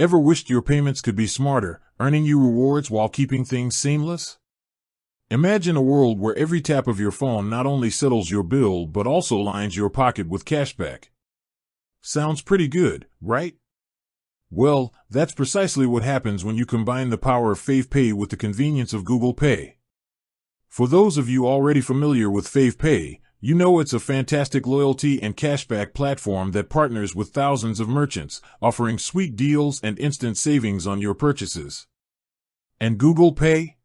Ever wished your payments could be smarter, earning you rewards while keeping things seamless? Imagine a world where every tap of your phone not only settles your bill but also lines your pocket with cashback. Sounds pretty good, right? Well, that's precisely what happens when you combine the power of FavePay with the convenience of GooglePay. For those of you already familiar with FavePay, you know it's a fantastic loyalty and cashback platform that partners with thousands of merchants, offering sweet deals and instant savings on your purchases. And GooglePay?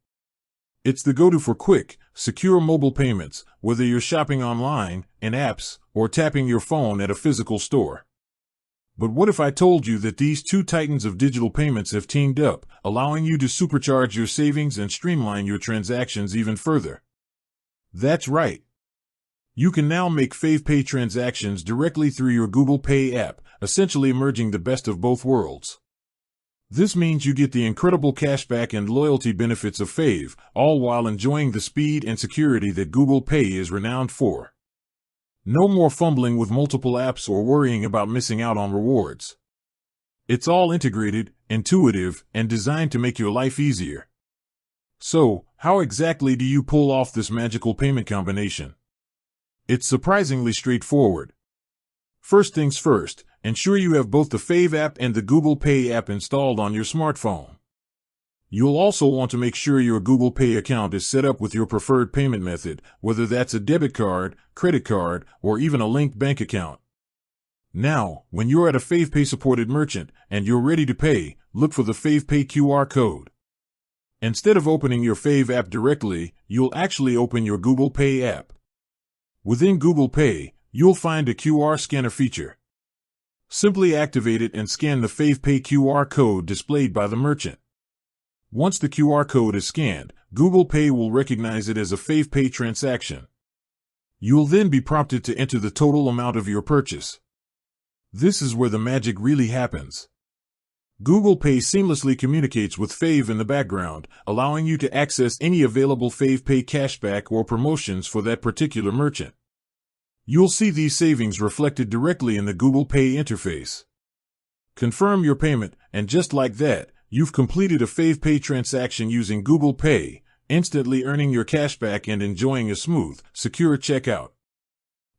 It's the go-to for quick, secure mobile payments, whether you're shopping online, in apps, or tapping your phone at a physical store. But what if I told you that these two titans of digital payments have teamed up, allowing you to supercharge your savings and streamline your transactions even further? That's right. You can now make FavePay transactions directly through your GooglePay app, essentially merging the best of both worlds. This means you get the incredible cashback and loyalty benefits of Fave, all while enjoying the speed and security that GooglePay is renowned for. No more fumbling with multiple apps or worrying about missing out on rewards. It's all integrated, intuitive, and designed to make your life easier. So, how exactly do you pull off this magical payment combination? It's surprisingly straightforward. First things first, ensure you have both the Fave app and the GooglePay app installed on your smartphone. You'll also want to make sure your GooglePay account is set up with your preferred payment method, whether that's a debit card, credit card, or even a linked bank account. Now, when you're at a FavePay supported merchant and you're ready to pay, look for the FavePay QR code. Instead of opening your Fave app directly, you'll actually open your GooglePay app. Within GooglePay, you'll find a QR scanner feature. Simply activate it and scan the FavePay QR code displayed by the merchant. Once the QR code is scanned, GooglePay will recognize it as a FavePay transaction. You'll then be prompted to enter the total amount of your purchase. This is where the magic really happens. GooglePay seamlessly communicates with Fave in the background, allowing you to access any available FavePay cashback or promotions for that particular merchant. You'll see these savings reflected directly in the GooglePay interface. Confirm your payment, and just like that, you've completed a FavePay transaction using GooglePay, instantly earning your cashback and enjoying a smooth, secure checkout.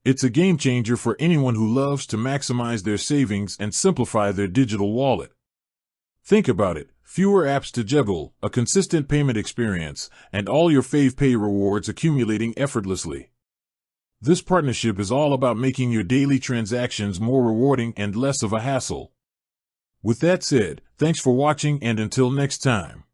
It's a game changer for anyone who loves to maximize their savings and simplify their digital wallet. Think about it, fewer apps to juggle, a consistent payment experience, and all your FavePay rewards accumulating effortlessly. This partnership is all about making your daily transactions more rewarding and less of a hassle. With that said, thanks for watching, and until next time.